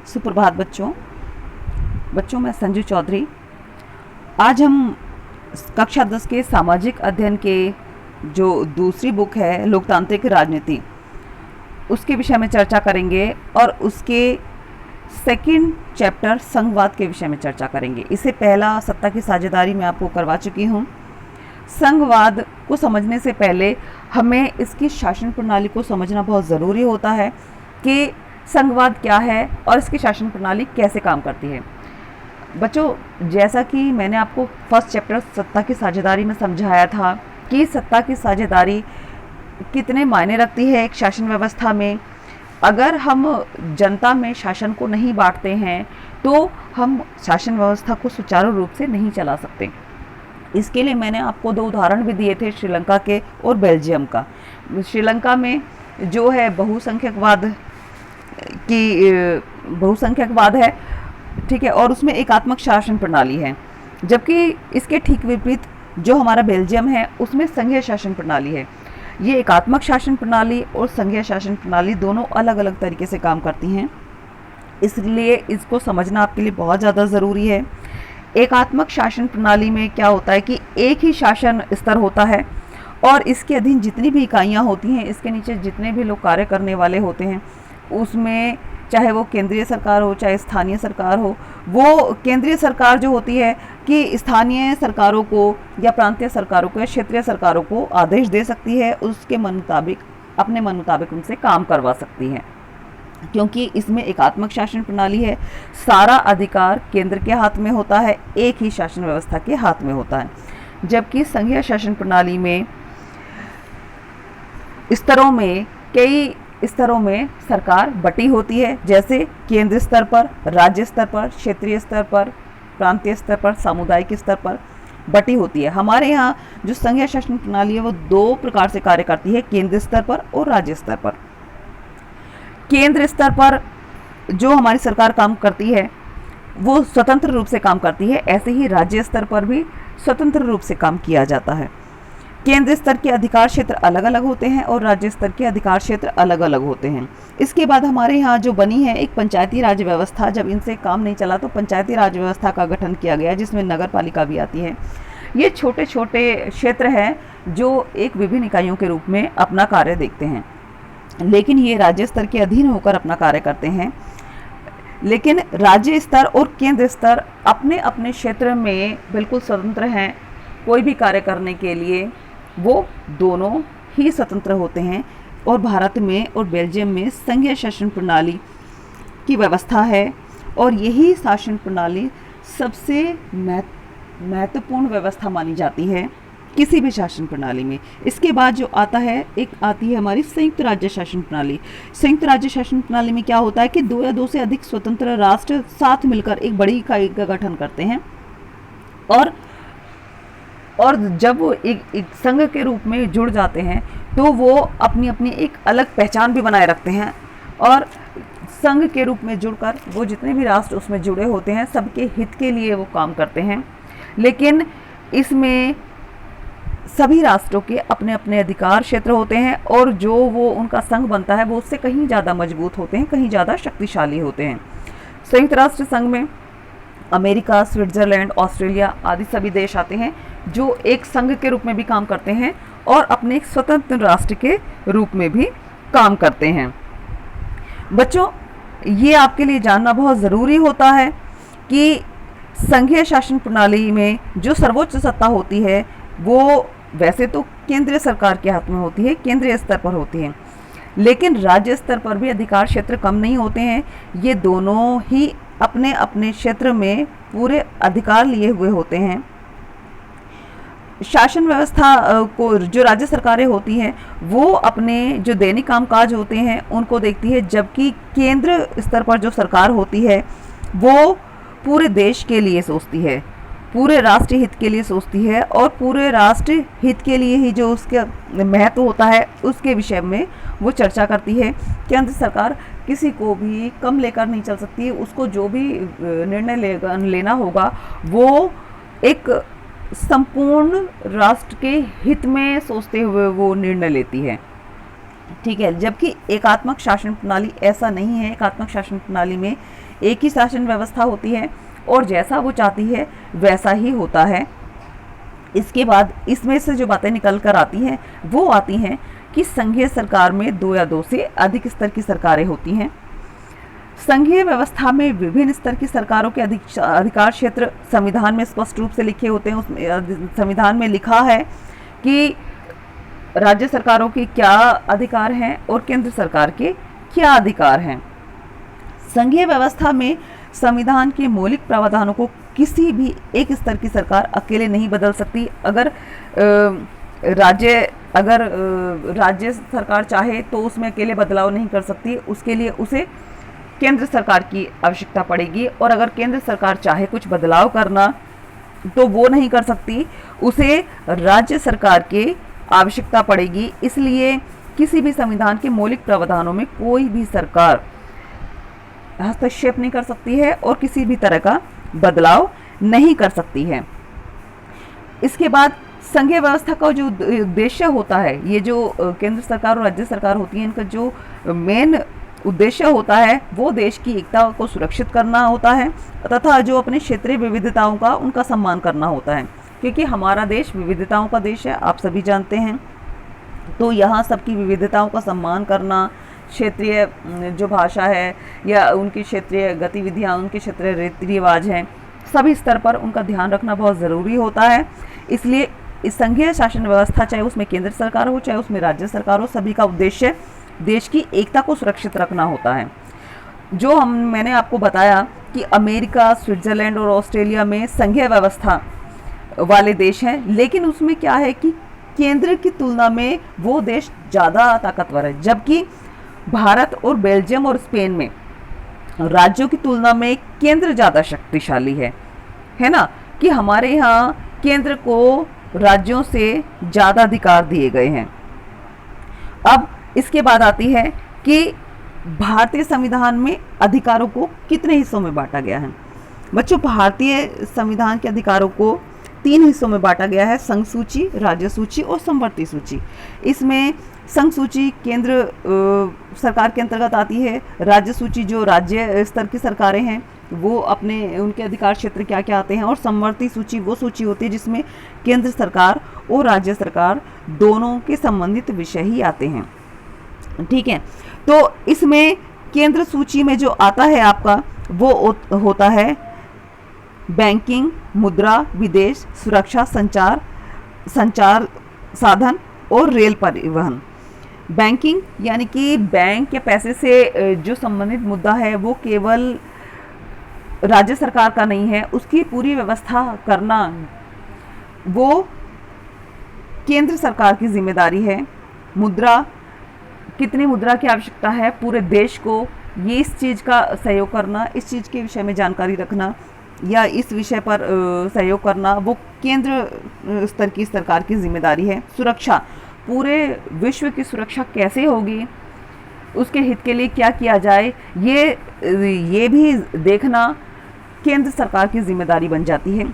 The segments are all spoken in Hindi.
सुप्रभात बच्चों मैं संजू चौधरी। आज हम कक्षा 10 के सामाजिक अध्ययन के जो दूसरी बुक है लोकतांत्रिक राजनीति, उसके विषय में चर्चा करेंगे और उसके सेकंड चैप्टर संघवाद के विषय में चर्चा करेंगे। इससे पहला सत्ता की साझेदारी मैं आपको करवा चुकी हूँ। संघवाद को समझने से पहले हमें इसकी शासन प्रणाली को समझना बहुत ज़रूरी होता है कि संघवाद क्या है और इसकी शासन प्रणाली कैसे काम करती है। बच्चों, जैसा कि मैंने आपको फर्स्ट चैप्टर सत्ता की साझेदारी में समझाया था कि सत्ता की साझेदारी कितने मायने रखती है एक शासन व्यवस्था में। अगर हम जनता में शासन को नहीं बांटते हैं तो हम शासन व्यवस्था को सुचारू रूप से नहीं चला सकते। इसके लिए मैंने आपको 2 उदाहरण भी दिए थे, श्रीलंका के और बेल्जियम का। श्रीलंका में जो है बहुसंख्यकवाद है, ठीक है, और उसमें एकात्मक शासन प्रणाली है। जबकि इसके ठीक विपरीत जो हमारा बेल्जियम है उसमें संघीय शासन प्रणाली है। ये एकात्मक शासन प्रणाली और संघीय शासन प्रणाली दोनों अलग अलग तरीके से काम करती हैं, इसलिए इसको समझना आपके लिए बहुत ज़्यादा ज़रूरी है। एकात्मक शासन प्रणाली में क्या होता है कि एक ही शासन स्तर होता है और इसके अधीन जितनी भी इकाइयाँ होती हैं, इसके नीचे जितने भी लोग कार्य करने वाले होते हैं, उसमें चाहे वो केंद्रीय सरकार हो चाहे स्थानीय सरकार हो, वो केंद्रीय सरकार जो होती है कि स्थानीय सरकारों को या प्रांतीय सरकारों को या क्षेत्रीय सरकारों को आदेश दे सकती है, उसके मन मुताबिक अपने मन मुताबिक उनसे काम करवा सकती है। क्योंकि इसमें एकात्मक शासन प्रणाली है, सारा अधिकार केंद्र के हाथ में होता है, एक ही शासन व्यवस्था के हाथ में होता है। जबकि संघीय शासन प्रणाली में कई स्तरों में सरकार बटी होती है, जैसे केंद्र स्तर पर, राज्य स्तर पर, क्षेत्रीय स्तर पर, प्रांतीय स्तर पर, सामुदायिक स्तर पर बटी होती है। हमारे यहाँ जो संघीय शासन प्रणाली है वो 2 प्रकार से कार्य करती है, केंद्र स्तर पर और राज्य स्तर पर। केंद्र स्तर पर जो हमारी सरकार काम करती है वो स्वतंत्र रूप से काम करती है, ऐसे ही राज्य स्तर पर भी स्वतंत्र रूप से काम किया जाता है। केंद्र स्तर के अधिकार क्षेत्र अलग अलग होते हैं और राज्य स्तर के अधिकार क्षेत्र अलग अलग होते हैं। इसके बाद हमारे यहाँ जो बनी है एक पंचायती राज व्यवस्था। जब इनसे काम नहीं चला तो पंचायती राज व्यवस्था का गठन किया गया, जिसमें नगर पालिका भी आती है। ये छोटे छोटे क्षेत्र हैं जो एक विभिन्न इकाइयों के रूप में अपना कार्य देखते हैं, लेकिन ये राज्य स्तर के अधीन होकर अपना कार्य करते हैं। लेकिन राज्य स्तर और केंद्र स्तर अपने अपने क्षेत्र में बिल्कुल स्वतंत्र हैं। कोई भी कार्य करने के लिए वो दोनों ही स्वतंत्र होते हैं। और भारत में और बेल्जियम में संघीय शासन प्रणाली की व्यवस्था है और यही शासन प्रणाली सबसे महत्वपूर्ण व्यवस्था मानी जाती है किसी भी शासन प्रणाली में। इसके बाद जो आता है, एक आती है हमारी संयुक्त राज्य शासन प्रणाली। संयुक्त राज्य शासन प्रणाली में क्या होता है कि 2 या 2 से अधिक स्वतंत्र राष्ट्र साथ मिलकर एक बड़ी इकाई का गठन करते हैं और जब वो एक संघ के रूप में जुड़ जाते हैं तो वो अपनी अपनी एक अलग पहचान भी बनाए रखते हैं और संघ के रूप में जुड़कर वो जितने भी राष्ट्र उसमें जुड़े होते हैं सबके हित के लिए वो काम करते हैं। लेकिन इसमें सभी राष्ट्रों के अपने अपने अधिकार क्षेत्र होते हैं और जो वो उनका संघ बनता है वो उससे कहीं ज़्यादा मजबूत होते हैं, कहीं ज़्यादा शक्तिशाली होते हैं। संयुक्त राष्ट्र संघ में अमेरिका, स्विट्जरलैंड, ऑस्ट्रेलिया आदि सभी देश आते हैं जो एक संघ के रूप में भी काम करते हैं और अपने एक स्वतंत्र राष्ट्र के रूप में भी काम करते हैं। बच्चों, ये आपके लिए जानना बहुत ज़रूरी होता है कि संघीय शासन प्रणाली में जो सर्वोच्च सत्ता होती है वो वैसे तो केंद्रीय सरकार के हाथ में होती है, केंद्रीय स्तर पर होती है, लेकिन राज्य स्तर पर भी अधिकार क्षेत्र कम नहीं होते हैं। ये दोनों ही अपने अपने क्षेत्र में पूरे अधिकार लिए हुए होते हैं। शासन व्यवस्था को जो राज्य सरकारें होती हैं वो अपने जो दैनिक कामकाज होते हैं उनको देखती है, जबकि केंद्र स्तर पर जो सरकार होती है वो पूरे देश के लिए सोचती है, पूरे राष्ट्र हित के लिए सोचती है और पूरे राष्ट्र हित के लिए ही जो उसका महत्व होता है उसके विषय में वो चर्चा करती है। केंद्र सरकार किसी को भी कम लेकर नहीं चल सकती, उसको जो भी निर्णय लेना होगा वो एक संपूर्ण राष्ट्र के हित में सोचते हुए वो निर्णय लेती है। ठीक है, जबकि एकात्मक शासन प्रणाली ऐसा नहीं है। एकात्मक शासन प्रणाली में एक ही शासन व्यवस्था होती है और जैसा वो चाहती है वैसा ही होता है। इसके बाद इसमें से जो बातें निकल कर आती हैं वो आती हैं कि संघीय सरकार में 2 या 2 से अधिक स्तर की सरकारें होती हैं। संघीय व्यवस्था में विभिन्न स्तर की सरकारों के अधिकार क्षेत्र संविधान में स्पष्ट रूप से लिखे होते हैं। उसमें संविधान में लिखा है कि राज्य सरकारों के क्या अधिकार हैं और केंद्र सरकार के क्या अधिकार हैं। संघीय व्यवस्था में संविधान के मौलिक प्रावधानों को किसी भी एक स्तर की सरकार अकेले नहीं बदल सकती। अगर राज्य सरकार चाहे तो उसमें अकेले बदलाव नहीं कर सकती, उसके लिए उसे केंद्र सरकार की आवश्यकता पड़ेगी। और अगर केंद्र सरकार चाहे कुछ बदलाव करना तो वो नहीं कर सकती, उसे राज्य सरकार की आवश्यकता पड़ेगी। इसलिए किसी भी संविधान के मौलिक प्रावधानों में कोई भी सरकार हस्तक्षेप नहीं कर सकती है और किसी भी तरह का बदलाव नहीं कर सकती है। इसके बाद संघीय व्यवस्था का जो उद्देश्य होता है, ये जो केंद्र सरकार और राज्य सरकार होती है, इनका जो मेन उद्देश्य होता है वो देश की एकता को सुरक्षित करना होता है तथा जो अपने क्षेत्रीय विविधताओं का उनका सम्मान करना होता है, क्योंकि हमारा देश विविधताओं का देश है, आप सभी जानते हैं। तो यहाँ सबकी विविधताओं का सम्मान करना, क्षेत्रीय जो भाषा है या उनकी क्षेत्रीय गतिविधियाँ, उनके क्षेत्रीय रीति रिवाज हैं, सभी स्तर पर उनका ध्यान रखना बहुत ज़रूरी होता है। इसलिए इस संघीय शासन व्यवस्था, चाहे उसमें केंद्र सरकार हो चाहे उसमें राज्य सरकार हो, सभी का उद्देश्य देश की एकता को सुरक्षित रखना होता है। जो मैंने आपको बताया कि अमेरिका, स्विट्जरलैंड और ऑस्ट्रेलिया में संघीय व्यवस्था वाले देश हैं, लेकिन उसमें क्या है कि केंद्र की तुलना में वो देश ज़्यादा ताकतवर है, जबकि भारत और बेल्जियम और स्पेन में राज्यों की तुलना में केंद्र ज़्यादा शक्तिशाली है ना, कि हमारे यहाँ केंद्र को राज्यों से ज़्यादा अधिकार दिए गए हैं। अब इसके बाद आती है कि भारतीय संविधान में अधिकारों को कितने हिस्सों में बांटा गया है। बच्चों, भारतीय संविधान के अधिकारों को 3 हिस्सों में बांटा गया है: संघ सूची, राज्य सूची और समवर्ती सूची। इसमें संघ सूची केंद्र सरकार के अंतर्गत आती है। राज्य सूची जो राज्य स्तर की सरकारें हैं वो अपने उनके अधिकार क्षेत्र क्या क्या आते हैं, और समवर्ती सूची वो सूची होती है जिसमें केंद्र सरकार और राज्य सरकार दोनों के संबंधित विषय ही आते हैं। ठीक है, तो इसमें केंद्र सूची में जो आता है आपका वो होता है बैंकिंग, मुद्रा, विदेश, सुरक्षा, संचार साधन और रेल परिवहन। बैंकिंग यानी कि बैंक या पैसे से जो संबंधित मुद्दा है वो केवल राज्य सरकार का नहीं है, उसकी पूरी व्यवस्था करना वो केंद्र सरकार की जिम्मेदारी है। मुद्रा, कितनी मुद्रा की आवश्यकता है पूरे देश को, ये इस चीज़ का सहयोग करना, इस चीज़ के विषय में जानकारी रखना या इस विषय पर सहयोग करना वो केंद्र स्तर की सरकार की जिम्मेदारी है। सुरक्षा, पूरे विश्व की सुरक्षा कैसे होगी, उसके हित के लिए क्या किया जाए, ये भी देखना केंद्र सरकार की जिम्मेदारी बन जाती है।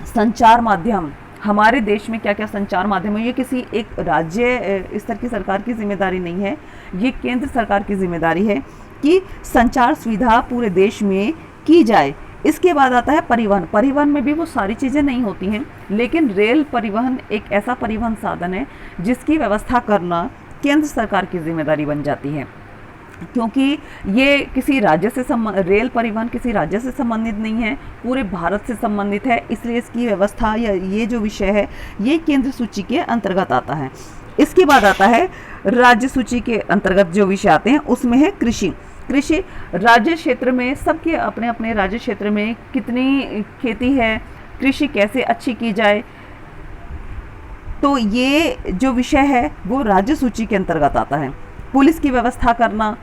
संचार माध्यम, हमारे देश में क्या क्या संचार माध्यम है, ये किसी एक राज्य स्तर की सरकार की जिम्मेदारी नहीं है, ये केंद्र सरकार की जिम्मेदारी है कि संचार सुविधा पूरे देश में की जाए। इसके बाद आता है परिवहन। परिवहन में भी वो सारी चीज़ें नहीं होती हैं, लेकिन रेल परिवहन एक ऐसा परिवहन साधन है जिसकी व्यवस्था करना केंद्र सरकार की जिम्मेदारी बन जाती है, क्योंकि ये किसी राज्य से रेल परिवहन किसी राज्य से संबंधित नहीं है, पूरे भारत से संबंधित है। इसलिए इसकी व्यवस्था या ये जो विषय है ये केंद्र सूची के अंतर्गत आता है। इसके बाद आता है राज्य सूची के अंतर्गत जो विषय आते हैं, उसमें है कृषि। कृषि राज्य क्षेत्र में, सबके अपने अपने राज्य क्षेत्र में कितनी खेती है, कृषि कैसे अच्छी की जाए, तो ये जो विषय है वो राज्य सूची के अंतर्गत आता है। पुलिस की व्यवस्था करना,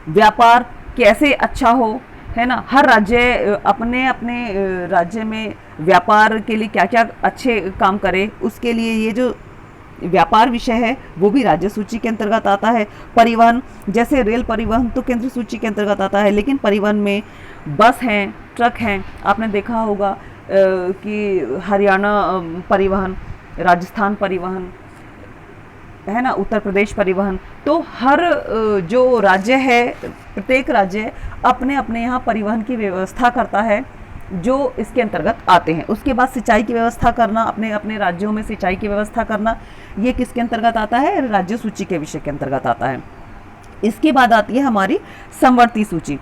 व्यापार कैसे अच्छा हो, है ना, हर राज्य अपने अपने राज्य में व्यापार के लिए क्या क्या अच्छे काम करे, उसके लिए ये जो व्यापार विषय है वो भी राज्य सूची के अंतर्गत आता है। परिवहन, जैसे रेल परिवहन तो केंद्र सूची के अंतर्गत आता है, लेकिन परिवहन में बस हैं, ट्रक हैं, आपने देखा होगा कि हरियाणा परिवहन, राजस्थान परिवहन, है ना, उत्तर प्रदेश परिवहन। तो हर जो राज्य है, प्रत्येक राज्य अपने अपने यहाँ परिवहन की व्यवस्था करता है जो इसके अंतर्गत आते हैं। उसके बाद सिंचाई की व्यवस्था करना, अपने अपने राज्यों में सिंचाई की व्यवस्था करना, ये किसके अंतर्गत आता है? राज्य सूची के विषय के अंतर्गत आता है। इसके बाद आती है हमारी समवर्ती सूची।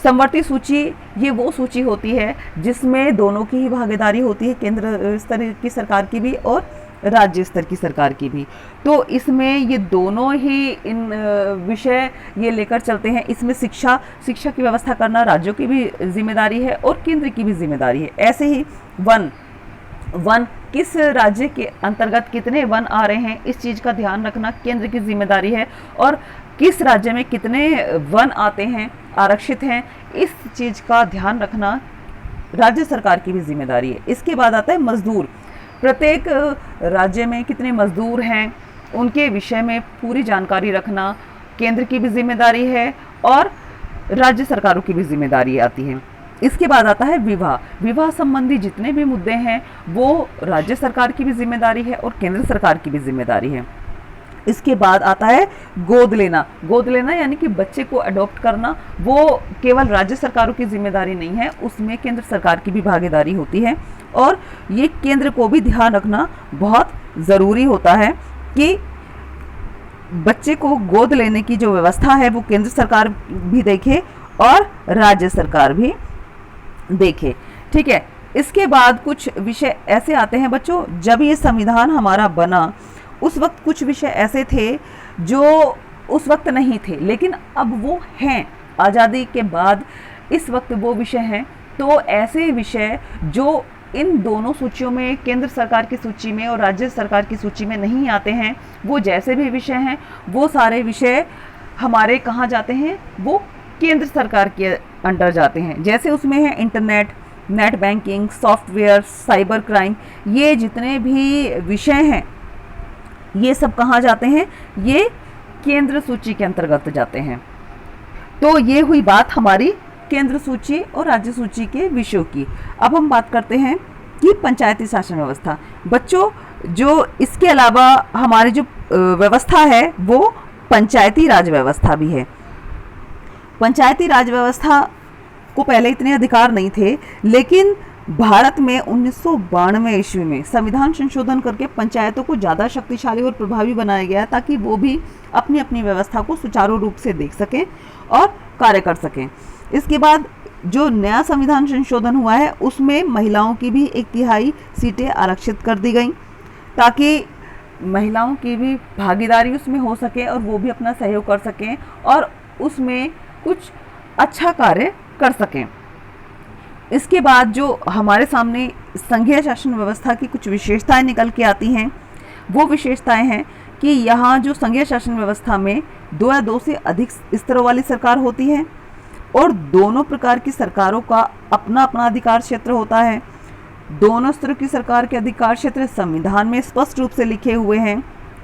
समवर्ती सूची ये वो सूची होती है जिसमें दोनों की ही भागीदारी होती है, केंद्र स्तर की सरकार की भी और राज्य स्तर की सरकार की भी। तो इसमें ये दोनों ही इन विषय ये लेकर चलते हैं। इसमें शिक्षा की व्यवस्था करना राज्यों की भी जिम्मेदारी है और केंद्र की भी जिम्मेदारी है। ऐसे ही वन किस राज्य के अंतर्गत कितने वन आ रहे हैं, इस चीज़ का ध्यान रखना केंद्र की जिम्मेदारी है, और किस राज्य में कितने वन आते हैं, आरक्षित हैं, इस चीज़ का ध्यान रखना राज्य सरकार की भी जिम्मेदारी है। इसके बाद आता है मजदूर। प्रत्येक राज्य में कितने मजदूर हैं, उनके विषय में पूरी जानकारी रखना केंद्र की भी जिम्मेदारी है और राज्य सरकारों की भी जिम्मेदारी आती है। इसके बाद आता है विवाह संबंधी जितने भी मुद्दे हैं वो राज्य सरकार की भी जिम्मेदारी है और केंद्र सरकार की भी जिम्मेदारी है। इसके बाद आता है गोद लेना यानी कि बच्चे को अडॉप्ट करना, वो केवल राज्य सरकारों की जिम्मेदारी नहीं है, उसमें केंद्र सरकार की भी भागीदारी होती है। और ये केंद्र को भी ध्यान रखना बहुत ज़रूरी होता है कि बच्चे को गोद लेने की जो व्यवस्था है वो केंद्र सरकार भी देखे और राज्य सरकार भी देखे। ठीक है। इसके बाद कुछ विषय ऐसे आते हैं बच्चों, जब ये संविधान हमारा बना उस वक्त कुछ विषय ऐसे थे जो उस वक्त नहीं थे, लेकिन अब वो हैं। आज़ादी के बाद इस वक्त वो विषय हैं। तो ऐसे विषय जो इन दोनों सूचियों में, केंद्र सरकार की सूची में और राज्य सरकार की सूची में नहीं आते हैं, वो जैसे भी विषय हैं वो सारे विषय हमारे कहाँ जाते हैं? वो केंद्र सरकार के अंडर जाते हैं। जैसे उसमें है internet, net banking, software, cyber crime, ये जितने भी विषय हैं ये सब कहाँ जाते हैं? ये केंद्र सूची के अंतर्गत जाते हैं। तो ये हुई बात हमारी केंद्र सूची और राज्य सूची के विषयों की। अब हम बात करते हैं कि पंचायती शासन व्यवस्था। बच्चों, जो इसके अलावा हमारी जो व्यवस्था है वो पंचायती राज व्यवस्था भी है। पंचायती राज व्यवस्था को पहले इतने अधिकार नहीं थे, लेकिन भारत में 1992 ईस्वी में संविधान संशोधन करके पंचायतों को ज़्यादा शक्तिशाली और प्रभावी बनाया गया ताकि वो भी अपनी अपनी व्यवस्था को सुचारू रूप से देख सकें और कार्य कर सकें। इसके बाद जो नया संविधान संशोधन हुआ है उसमें महिलाओं की भी 1/3 सीटें आरक्षित कर दी गई ताकि महिलाओं की भी भागीदारी उसमें हो सके और वो भी अपना सहयोग कर सकें और उसमें कुछ अच्छा कार्य कर सकें। इसके बाद जो हमारे सामने संघीय शासन व्यवस्था की कुछ विशेषताएं निकल के आती हैं, वो विशेषताएं हैं कि यहाँ जो संघीय शासन व्यवस्था में 2 या 2 से अधिक स्तरों वाली सरकार होती है और दोनों प्रकार की सरकारों का अपना अपना अधिकार क्षेत्र होता है। दोनों स्तरों की सरकार के अधिकार क्षेत्र संविधान में स्पष्ट रूप से लिखे हुए हैं।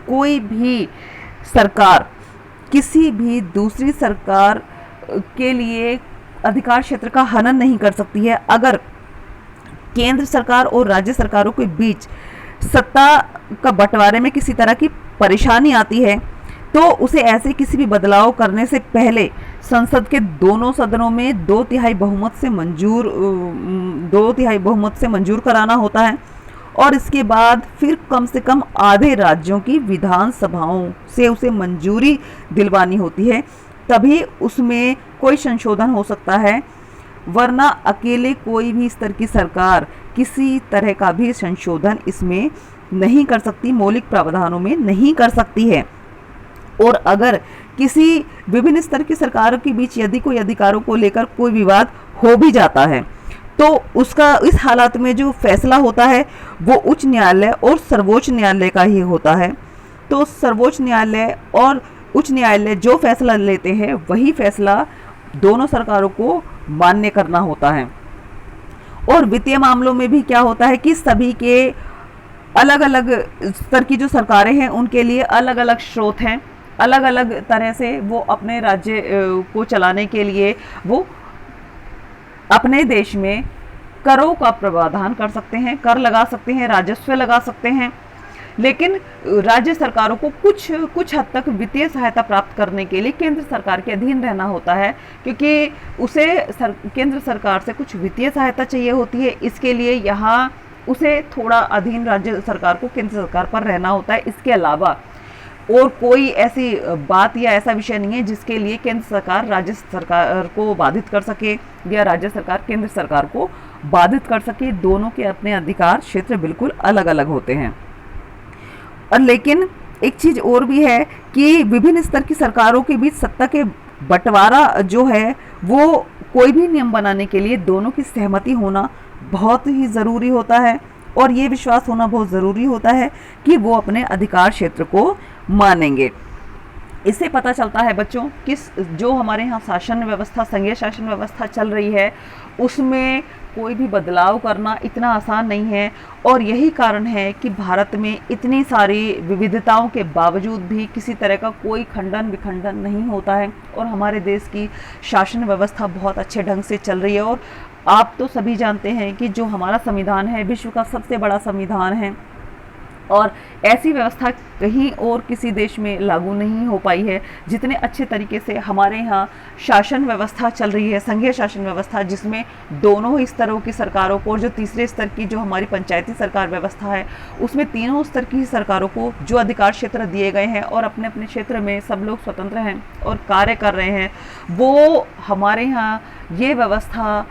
कोई भी सरकार किसी भी दूसरी सरकार के लिए अधिकार क्षेत्र का हनन नहीं कर सकती है। अगर केंद्र सरकार और राज्य सरकारों के बीच सत्ता का बंटवारे में किसी तरह की परेशानी आती है तो उसे ऐसे किसी भी बदलाव करने से पहले संसद के दोनों सदनों में 2/3 बहुमत से मंजूर कराना होता है और इसके बाद फिर कम से कम आधे राज्यों की विधानसभाओं से उसे मंजूरी दिलवानी होती है, तभी उसमें कोई संशोधन हो सकता है, वरना अकेले कोई भी स्तर की सरकार किसी तरह का भी संशोधन इसमें नहीं कर सकती, मौलिक प्रावधानों में नहीं कर सकती है। और अगर किसी विभिन्न स्तर की सरकारों के बीच यदि कोई अधिकारों को लेकर कोई विवाद हो भी जाता है तो उसका इस हालात में जो फैसला होता है वो उच्च न्यायालय और सर्वोच्च न्यायालय का ही होता है। तो सर्वोच्च न्यायालय और उच्च न्यायालय जो फैसला लेते हैं वही फैसला दोनों सरकारों को मान्य करना होता है। और वित्तीय मामलों में भी क्या होता है कि सभी के अलग अलग स्तर की जो सरकारें हैं उनके लिए अलग अलग स्रोत हैं, अलग अलग तरह से वो अपने राज्य को चलाने के लिए वो अपने देश में करों का प्रावधान कर सकते हैं, कर लगा सकते हैं, राजस्व लगा सकते हैं। लेकिन राज्य सरकारों को कुछ हद तक वित्तीय सहायता प्राप्त करने के लिए केंद्र सरकार के अधीन रहना होता है, क्योंकि उसे केंद्र सरकार से कुछ वित्तीय सहायता चाहिए होती है। इसके लिए यहाँ उसे थोड़ा अधीन राज्य सरकार को केंद्र सरकार पर रहना होता है। इसके अलावा और कोई ऐसी बात या ऐसा विषय नहीं है जिसके लिए केंद्र सरकार राज्य सरकार को बाधित कर सके या राज्य सरकार केंद्र सरकार को बाधित कर सके। दोनों के अपने अधिकार क्षेत्र बिल्कुल अलग अलग होते हैं। और लेकिन एक चीज़ और भी है कि विभिन्न स्तर की सरकारों के बीच सत्ता के बंटवारा जो है वो कोई भी नियम बनाने के लिए दोनों की सहमति होना बहुत ही ज़रूरी होता है, और ये विश्वास होना बहुत ज़रूरी होता है कि वो अपने अधिकार क्षेत्र को मानेंगे। इससे पता चलता है बच्चों कि जो हमारे यहाँ शासन व्यवस्था, संघीय शासन व्यवस्था चल रही है, उसमें कोई भी बदलाव करना इतना आसान नहीं है। और यही कारण है कि भारत में इतनी सारी विविधताओं के बावजूद भी किसी तरह का कोई खंडन विखंडन नहीं होता है, और हमारे देश की शासन व्यवस्था बहुत अच्छे ढंग से चल रही है। और आप तो सभी जानते हैं कि जो हमारा संविधान है विश्व का सबसे बड़ा संविधान है, और ऐसी व्यवस्था कहीं और किसी देश में लागू नहीं हो पाई है जितने अच्छे तरीके से हमारे यहाँ शासन व्यवस्था चल रही है, संघीय शासन व्यवस्था, जिसमें दोनों ही स्तरों की सरकारों को, और जो तीसरे स्तर की जो हमारी पंचायती सरकार व्यवस्था है उसमें तीनों स्तर की सरकारों को जो अधिकार क्षेत्र दिए गए हैं और अपने अपने क्षेत्र में सब लोग स्वतंत्र हैं और कार्य कर रहे हैं, वो हमारे यहाँ ये व्यवस्था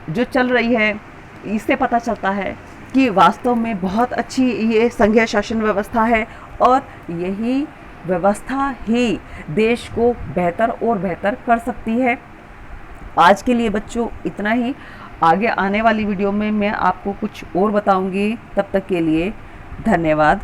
जो चल रही है, इससे पता चलता है कि वास्तव में बहुत अच्छी ये संघीय शासन व्यवस्था है, और यही व्यवस्था ही देश को बेहतर और बेहतर कर सकती है। आज के लिए बच्चों इतना ही। आगे आने वाली वीडियो में मैं आपको कुछ और बताऊंगी। तब तक के लिए धन्यवाद।